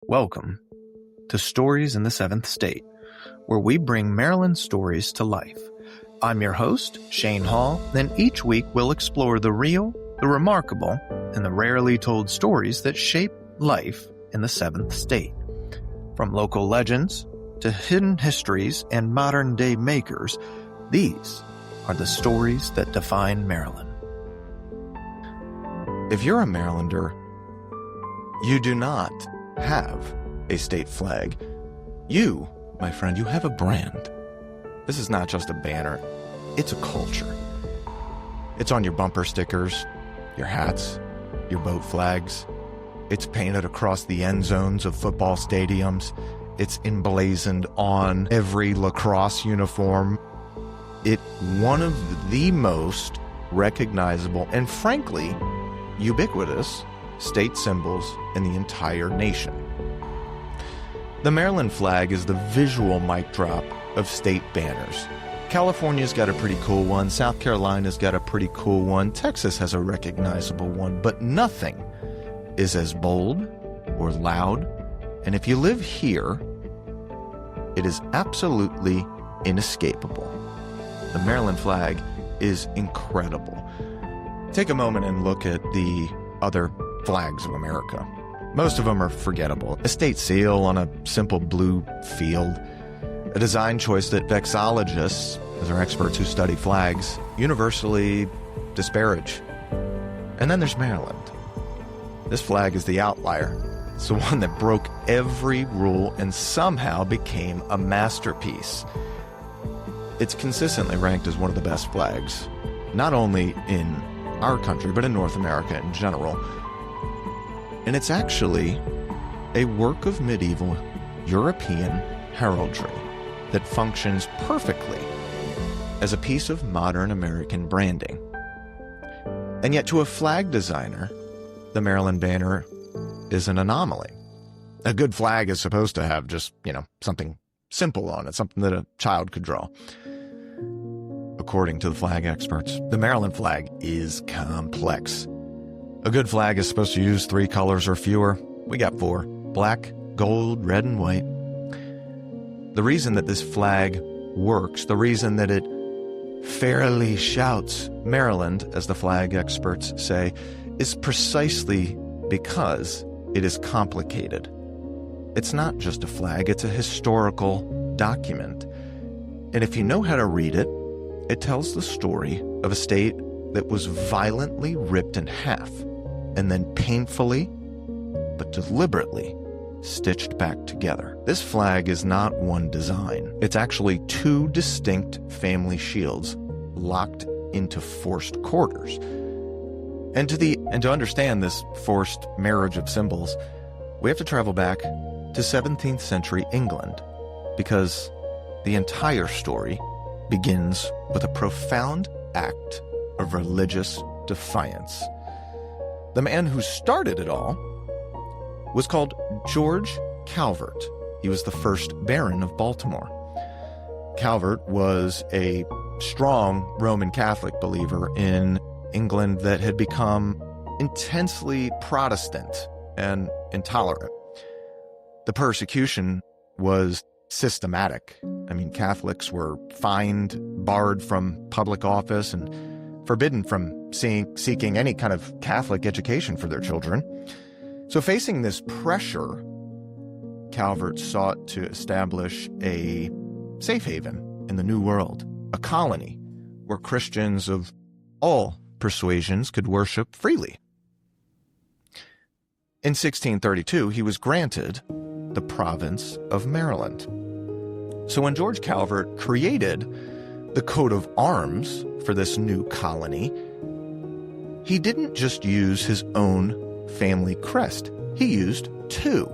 Welcome to Stories in the Seventh State, where we bring Maryland stories to life. I'm your host, Shane Hall, and each week we'll explore the real, the remarkable, and the rarely told stories that shape life in the Seventh State. From local legends to hidden histories and modern-day makers, these are the stories that define Maryland. If you're a Marylander, you do not have a state flag. You, my friend, you have a brand. This is not just a banner, it's a culture. It's on your bumper stickers, your hats, your boat flags. It's painted across the end zones of football stadiums. It's emblazoned on every lacrosse uniform. It's one of the most recognizable and frankly ubiquitous state symbols in the entire nation. The Maryland flag is the visual mic drop of state banners. California's got a pretty cool one, South Carolina's got a pretty cool one, Texas has a recognizable one, but nothing is as bold or loud, and if you live here, it is absolutely inescapable. The Maryland flag is incredible. Take a moment and look at the other flags of America. Most of them are forgettable. A state seal on a simple blue field. A design choice that vexillologists, as are experts who study flags, universally disparage. And then there's Maryland. This flag is the outlier. It's the one that broke every rule and somehow became a masterpiece. It's consistently ranked as one of the best flags, not only in our country, but in North America in general. And it's actually a work of medieval European heraldry that functions perfectly as a piece of modern American branding. And yet to a flag designer, the Maryland banner is an anomaly. A good flag is supposed to have just, something simple on it, something that a child could draw. According to the flag experts, the Maryland flag is complex. A good flag is supposed to use 3 colors or fewer. We got 4: black, gold, red, and white. The reason that this flag works, the reason that it fairly shouts Maryland, as the flag experts say, is precisely because it is complicated. It's not just a flag, it's a historical document. And if you know how to read it, it tells the story of a state that was violently ripped in half and then painfully, but deliberately, stitched back together. This flag is not one design. It's actually 2 distinct family shields locked into forced quarters. And to understand this forced marriage of symbols, we have to travel back to 17th century England, because the entire story begins with a profound act of religious defiance. The man who started it all was called George Calvert. He was the first Baron of Baltimore. Calvert was a strong Roman Catholic believer in England that had become intensely Protestant and intolerant. The persecution was systematic. Catholics were fined, barred from public office, and forbidden from seeking any kind of Catholic education for their children. So facing this pressure, Calvert sought to establish a safe haven in the New World, a colony where Christians of all persuasions could worship freely. In 1632, he was granted the province of Maryland. So when George Calvert created the coat of arms for this new colony, he didn't just use his own family crest. He used 2.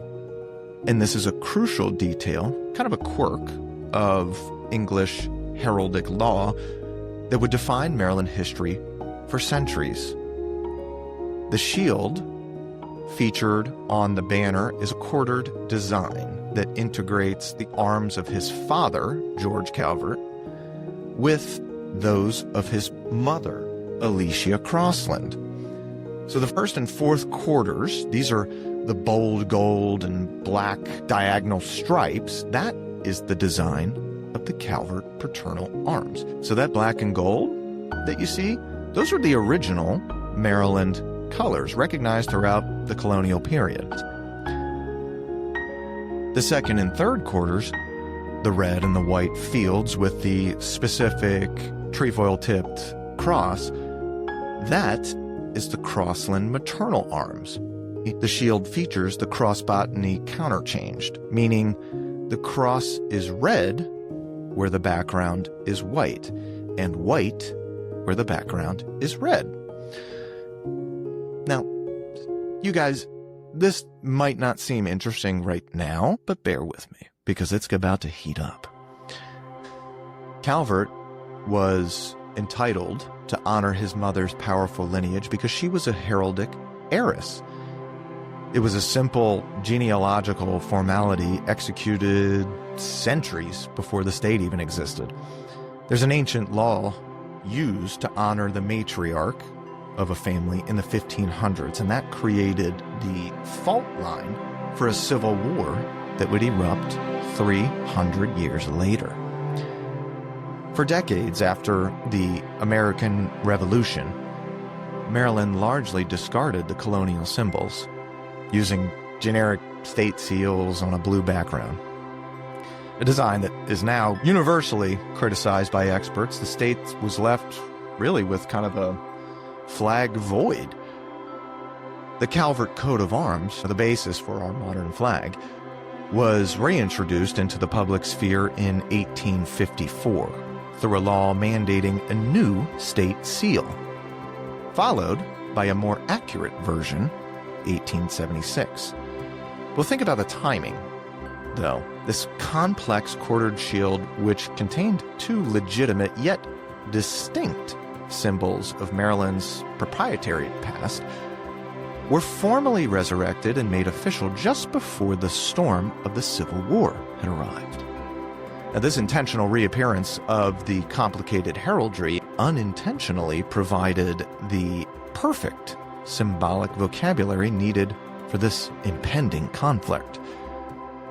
And this is a crucial detail, kind of a quirk of English heraldic law that would define Maryland history for centuries. The shield featured on the banner is a quartered design that integrates the arms of his father, George Calvert, with those of his mother, Alicia Crossland. So the first and fourth quarters, these are the bold gold and black diagonal stripes, that is the design of the Calvert paternal arms. So that black and gold that you see, those are the original Maryland colors recognized throughout the colonial period. The second and third quarters, the red and the white fields with the specific trefoil-tipped cross, that is the Crossland maternal arms. The shield features the cross-botany counterchanged, meaning the cross is red where the background is white, and white where the background is red. Now, you guys, this might not seem interesting right now, but bear with me, because it's about to heat up. Calvert was entitled to honor his mother's powerful lineage because she was a heraldic heiress. It was a simple genealogical formality executed centuries before the state even existed. There's an ancient law used to honor the matriarch of a family in the 1500s, and that created the fault line for a civil war that would erupt 300 years later. For decades after the American Revolution, Maryland largely discarded the colonial symbols, using generic state seals on a blue background. A design that is now universally criticized by experts. The state was left really with kind of a flag void. The Calvert coat of arms, the basis for our modern flag, was reintroduced into the public sphere in 1854 through a law mandating a new state seal, followed by a more accurate version, 1876. Well, think about the timing, though. This complex quartered shield, which contained two legitimate yet distinct symbols of Maryland's proprietary past, were formally resurrected and made official just before the storm of the Civil War had arrived. Now, this intentional reappearance of the complicated heraldry unintentionally provided the perfect symbolic vocabulary needed for this impending conflict.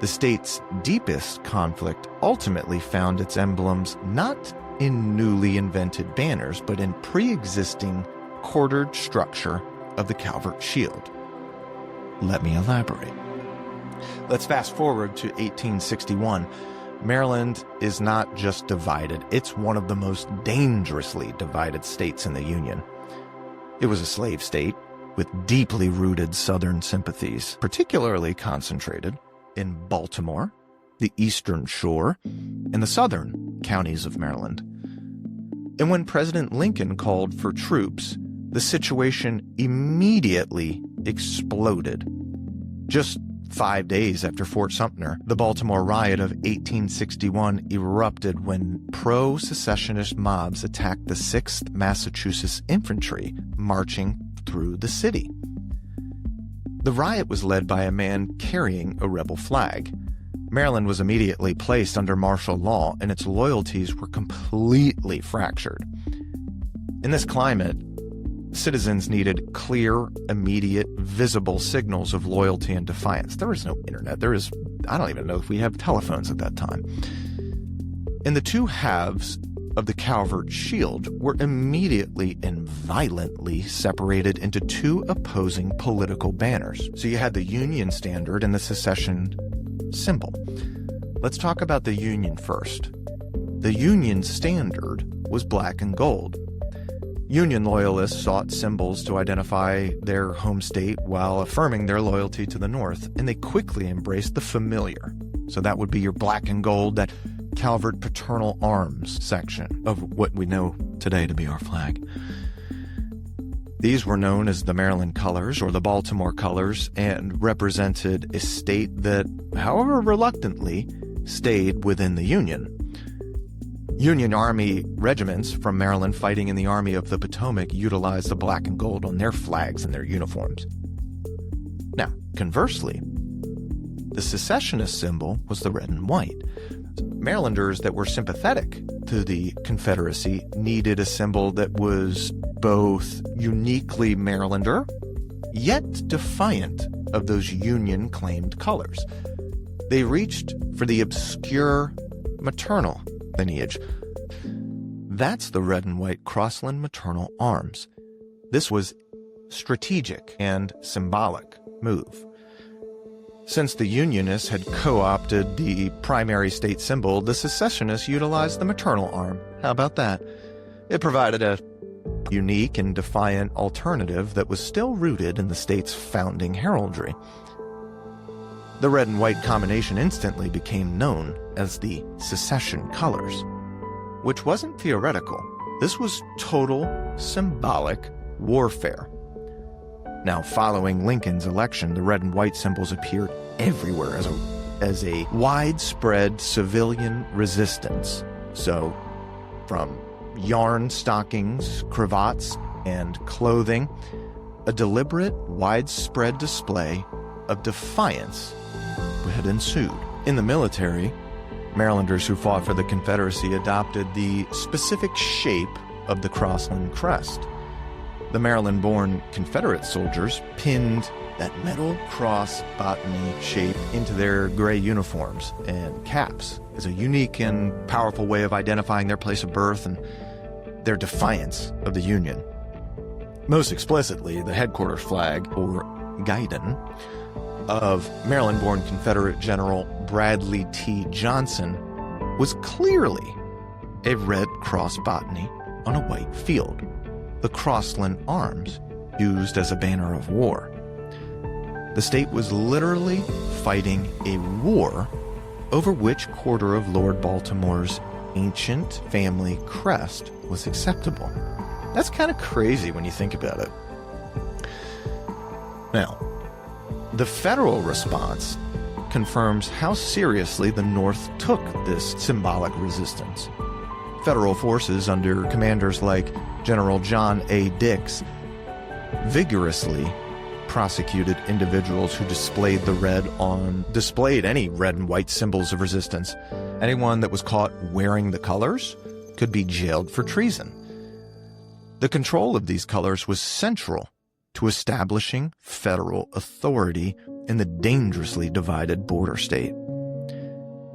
The state's deepest conflict ultimately found its emblems not in newly invented banners, but in pre-existing quartered structure of the Calvert shield. Let me elaborate. Let's fast forward to 1861. Maryland is not just divided, it's one of the most dangerously divided states in the Union. It was a slave state with deeply rooted Southern sympathies, particularly concentrated in Baltimore, the Eastern Shore, and the southern counties of Maryland. And when President Lincoln called for troops, the situation immediately exploded. Just 5 days after Fort Sumter, the Baltimore riot of 1861 erupted when pro-secessionist mobs attacked the 6th Massachusetts Infantry marching through the city. The riot was led by a man carrying a rebel flag. Maryland was immediately placed under martial law, and its loyalties were completely fractured. In this climate, citizens needed clear, immediate, visible signals of loyalty and defiance. There was no internet. I don't even know if we have telephones at that time. And the two halves of the Calvert shield were immediately and violently separated into two opposing political banners. So you had the Union standard and the secession symbol. Let's talk about the Union first. The Union standard was black and gold. Union loyalists sought symbols to identify their home state while affirming their loyalty to the North, and they quickly embraced the familiar. So that would be your black and gold, that Calvert paternal arms section of what we know today to be our flag. These were known as the Maryland colors or the Baltimore colors and represented a state that, however reluctantly, stayed within the Union. Union Army regiments from Maryland fighting in the Army of the Potomac utilized the black and gold on their flags and their uniforms. Now, conversely, the secessionist symbol was the red and white. Marylanders that were sympathetic to the Confederacy needed a symbol that was both uniquely Marylander, yet defiant of those Union-claimed colors. They reached for the obscure maternal lineage. That's the red and white Crossland maternal arms. This was strategic and symbolic move. Since the Unionists had co-opted the primary state symbol, the secessionists utilized the maternal arm. How about that? It provided a unique and defiant alternative that was still rooted in the state's founding heraldry. The red and white combination instantly became known as the secession colors, which wasn't theoretical. This was total symbolic warfare. Now, following Lincoln's election, the red and white symbols appeared everywhere as a widespread civilian resistance. So, from yarn stockings, cravats, and clothing, a deliberate, widespread display of defiance had ensued. In the military, Marylanders who fought for the Confederacy adopted the specific shape of the Crossland crest. The Maryland-born Confederate soldiers pinned that metal cross botany shape into their gray uniforms and caps as a unique and powerful way of identifying their place of birth and their defiance of the Union. Most explicitly, the headquarters flag, or guidon, of Maryland-born Confederate General Bradley T. Johnson was clearly a red cross botany on a white field. The Crossland arms used as a banner of war. The state was literally fighting a war over which quarter of Lord Baltimore's ancient family crest was acceptable. That's kind of crazy when you think about it. Now, the federal response confirms how seriously the North took this symbolic resistance. Federal forces under commanders like General John A. Dix vigorously prosecuted individuals who displayed any red and white symbols of resistance. Anyone that was caught wearing the colors could be jailed for treason. The control of these colors was central to establishing federal authority in the dangerously divided border state.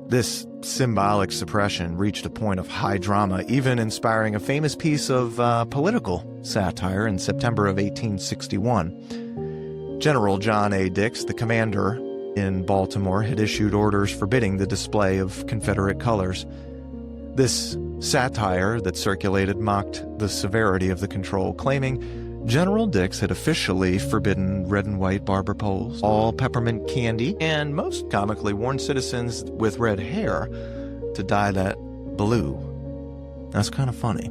This symbolic suppression reached a point of high drama, even inspiring a famous piece of political satire in September of 1861. General John A. Dix, the commander in Baltimore, had issued orders forbidding the display of Confederate colors. This satire that circulated mocked the severity of the control, claiming General Dix had officially forbidden red and white barber poles, all peppermint candy, and most comically warned citizens with red hair to dye that blue. That's kind of funny.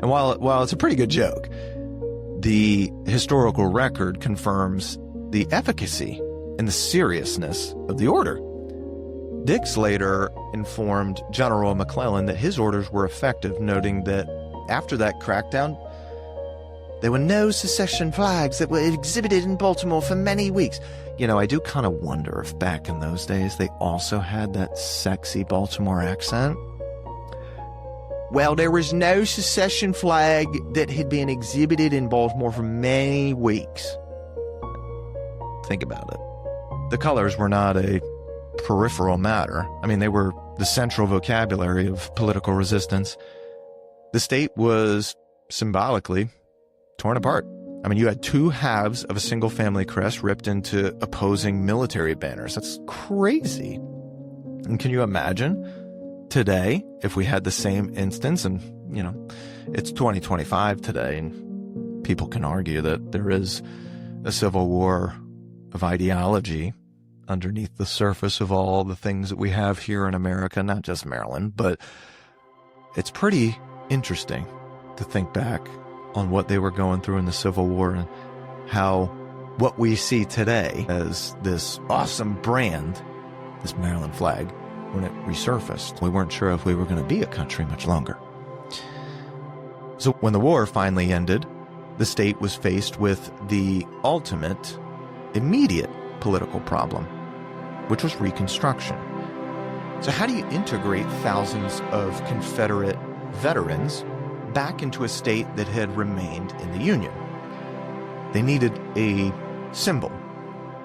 And while it's a pretty good joke, the historical record confirms the efficacy and the seriousness of the order. Dix later informed General McClellan that his orders were effective, noting that after that crackdown, there were no secession flags that were exhibited in Baltimore for many weeks. You know, I do kind of wonder if back in those days they also had that sexy Baltimore accent. Well, there was no secession flag that had been exhibited in Baltimore for many weeks. Think about it. The colors were not a peripheral matter. I mean, they were the central vocabulary of political resistance. The state was symbolically torn apart. I mean, you had two halves of a single family crest ripped into opposing military banners. That's crazy. And can you imagine today if we had the same instance? And, you know, it's 2025 today, and people can argue that there is a civil war of ideology underneath the surface of all the things that we have here in America, not just Maryland, but it's pretty interesting to think back on what they were going through in the Civil War and how what we see today as this awesome brand, this Maryland flag, when it resurfaced, we weren't sure if we were going to be a country much longer. So when the war finally ended, the state was faced with the ultimate, immediate political problem, which was Reconstruction. So how do you integrate thousands of Confederate veterans back into a state that had remained in the Union? They needed a symbol,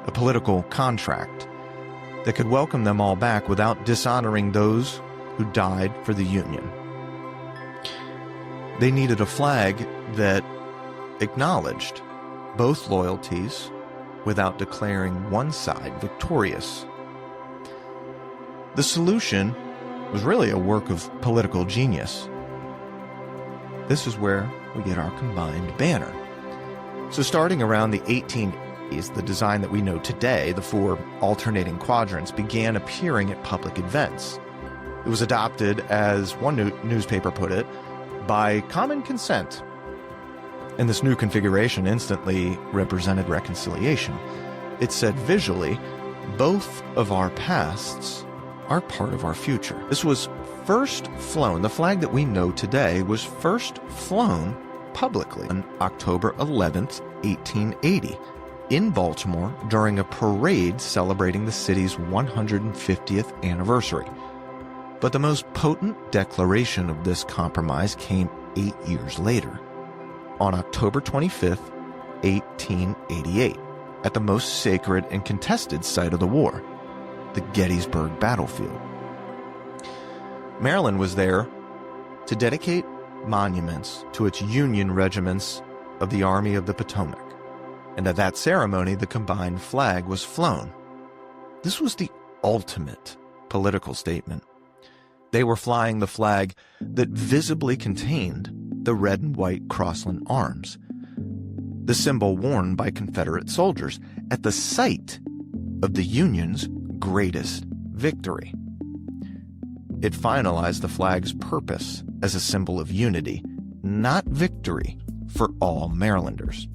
a political contract that could welcome them all back without dishonoring those who died for the Union. They needed a flag that acknowledged both loyalties without declaring one side victorious. The solution was really a work of political genius. This is where we get our combined banner. So starting around the 1880s, the design that we know today, the 4 alternating quadrants, began appearing at public events. It was adopted, as one newspaper put it, by common consent. And this new configuration instantly represented reconciliation. It said visually, both of our pasts are part of our future. This was first flown, the flag that we know today was first flown publicly on October 11th, 1880, in Baltimore during a parade celebrating the city's 150th anniversary. But the most potent declaration of this compromise came 8 years later, on October 25th, 1888, at the most sacred and contested site of the war, the Gettysburg battlefield. Maryland was there to dedicate monuments to its Union regiments of the Army of the Potomac, and at that ceremony the combined flag was flown. This was the ultimate political statement. They were flying the flag that visibly contained the red and white Crossland arms, the symbol worn by Confederate soldiers at the site of the Union's greatest victory. It finalized the flag's purpose as a symbol of unity, not victory, for all Marylanders.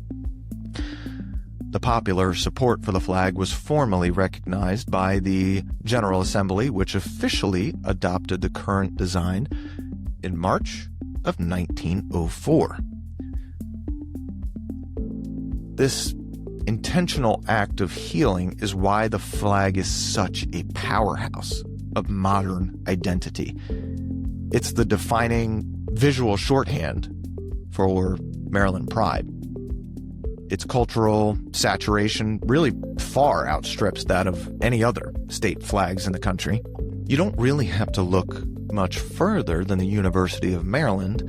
The popular support for the flag was formally recognized by the General Assembly, which officially adopted the current design in March of 1904. This intentional act of healing is why the flag is such a powerhouse of modern identity. It's the defining visual shorthand for Maryland pride. Its cultural saturation really far outstrips that of any other state flags in the country. You don't really have to look much further than the University of Maryland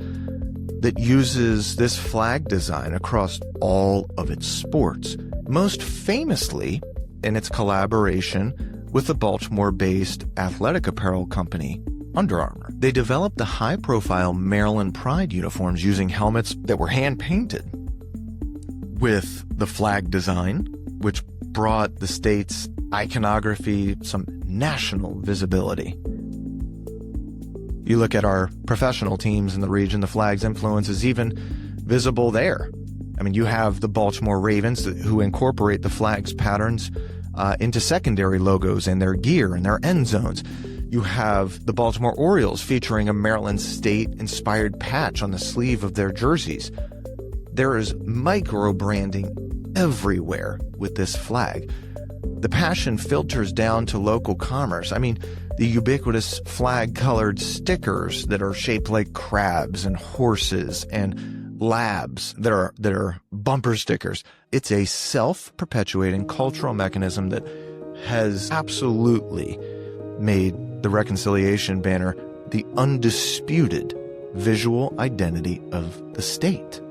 that uses this flag design across all of its sports, most famously in its collaboration with the Baltimore-based athletic apparel company Under Armour. They developed the high-profile Maryland Pride uniforms using helmets that were hand-painted with the flag design, which brought the state's iconography some national visibility. You look at our professional teams in the region, the flag's influence is even visible there. I mean, you have the Baltimore Ravens who incorporate the flag's patterns into secondary logos in their gear and their end zones. You have the Baltimore Orioles featuring a Maryland State-inspired patch on the sleeve of their jerseys. There is micro-branding everywhere with this flag. The passion filters down to local commerce. I mean, the ubiquitous flag-colored stickers that are shaped like crabs and horses and labs that are bumper stickers. It's a self-perpetuating cultural mechanism that has absolutely made the reconciliation banner the undisputed visual identity of the state.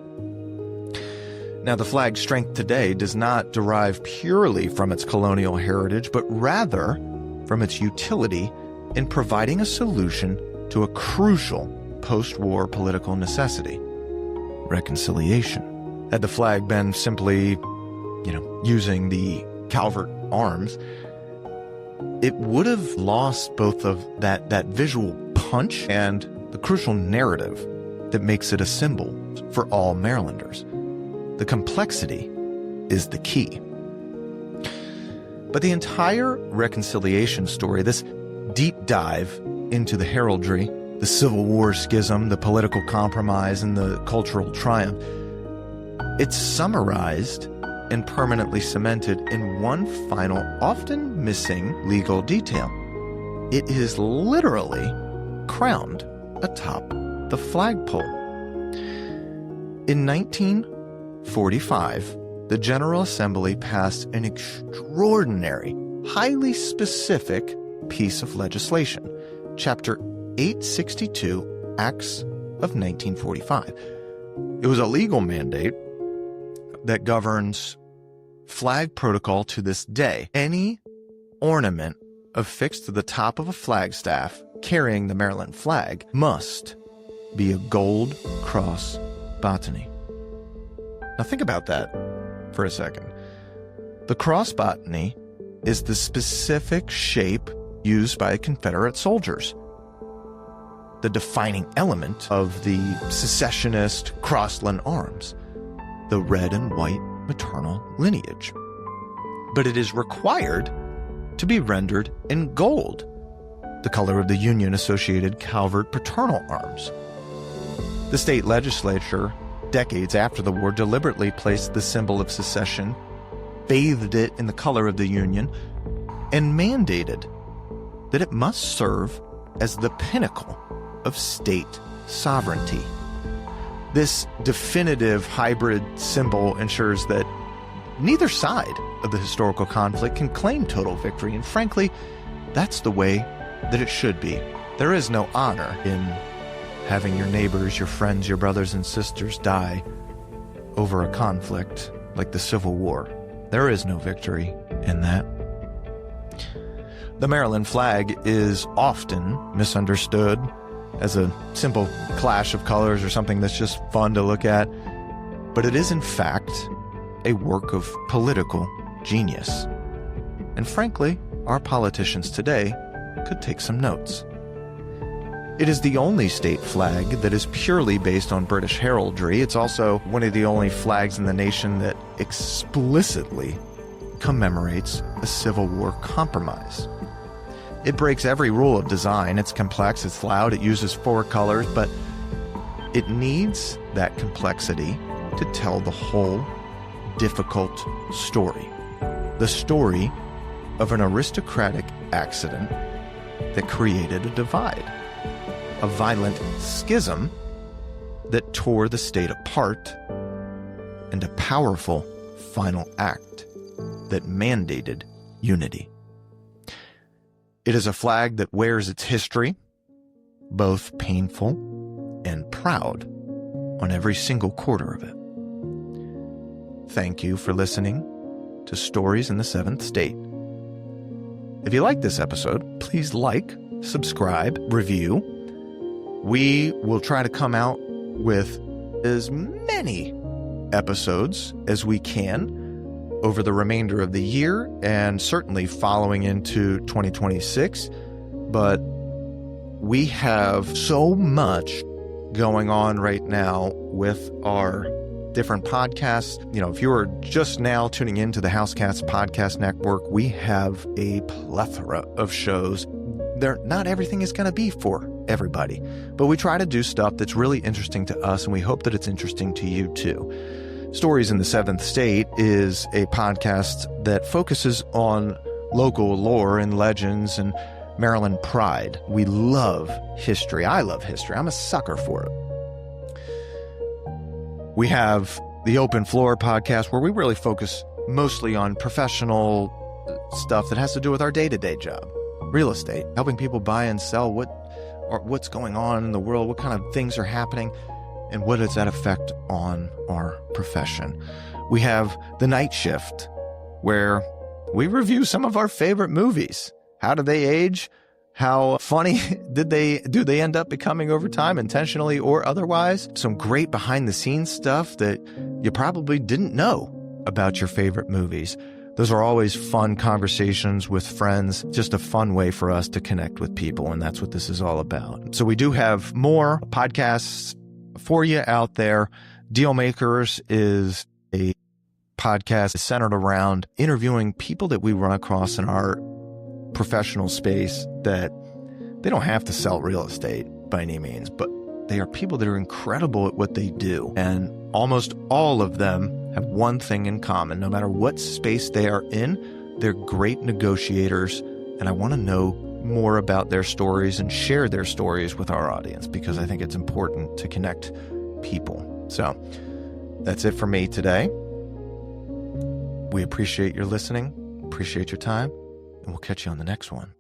Now, the flag's strength today does not derive purely from its colonial heritage, but rather from its utility in providing a solution to a crucial post-war political necessity: reconciliation. Had the flag been simply, using the Calvert arms, it would have lost both of that visual punch and the crucial narrative that makes it a symbol for all Marylanders. The complexity is the key. But the entire reconciliation story, this deep dive into the heraldry, the Civil War schism, the political compromise, and the cultural triumph, it's summarized and permanently cemented in one final, often missing legal detail. It is literally crowned atop the flagpole. In 1945, the General Assembly passed an extraordinary, highly specific piece of legislation, Chapter 862, Acts of 1945. It was a legal mandate that governs flag protocol to this day. Any ornament affixed to the top of a flagstaff carrying the Maryland flag must be a gold cross botany. Now think about that for a second. The cross botany is the specific shape used by Confederate soldiers, the defining element of the secessionist Crossland arms, the red and white maternal lineage. But it is required to be rendered in gold, the color of the Union-associated Calvert paternal arms. The state legislature, decades after the war, deliberately placed the symbol of secession, bathed it in the color of the Union, and mandated that it must serve as the pinnacle of state sovereignty. This definitive hybrid symbol ensures that neither side of the historical conflict can claim total victory, and frankly, that's the way that it should be. There is no honor in having your neighbors, your friends, your brothers and sisters die over a conflict like the Civil War. There is no victory in that. The Maryland flag is often misunderstood as a simple clash of colors or something that's just fun to look at, but it is in fact a work of political genius. And frankly, our politicians today could take some notes. It is the only state flag that is purely based on British heraldry. It's also one of the only flags in the nation that explicitly commemorates a Civil War compromise. It breaks every rule of design. It's complex, it's loud, it uses 4 colors, but it needs that complexity to tell the whole difficult story. The story of an aristocratic accident that created a divide, a violent schism that tore the state apart, and a powerful final act that mandated unity. It is a flag that wears its history, both painful and proud, on every single quarter of it. Thank you for listening to Stories in the Seventh State. If you like this episode, please like, subscribe, review. We will try to come out with as many episodes as we can over the remainder of the year and certainly following into 2026. But we have so much going on right now with our different podcasts. You know, if you are just now tuning into the Housecats Podcast Network, we have a plethora of shows. Not everything is going to be for everybody, but we try to do stuff that's really interesting to us, and we hope that it's interesting to you too. Stories in the Seventh State is a podcast that focuses on local lore and legends and Maryland pride. We love history. I love history. I'm a sucker for it. We have the Open Floor podcast, where we really focus mostly on professional stuff that has to do with our day-to-day job. Real estate, helping people buy and sell, what's going on in the world, what kind of things are happening, and what does that affect on our profession. We have the Night Shift, where we review some of our favorite movies. How do they age? How funny do they end up becoming over time, intentionally or otherwise? Some great behind-the-scenes stuff that you probably didn't know about your favorite movies. Those are always fun conversations with friends, just a fun way for us to connect with people, and that's what this is all about. So we do have more podcasts for you out there. Dealmakers is a podcast centered around interviewing people that we run across in our professional space that they don't have to sell real estate by any means, but they are people that are incredible at what they do. And almost all of them have one thing in common. No matter what space they are in, they're great negotiators. And I want to know more about their stories and share their stories with our audience, because I think it's important to connect people. So that's it for me today. We appreciate your listening, appreciate your time, and we'll catch you on the next one.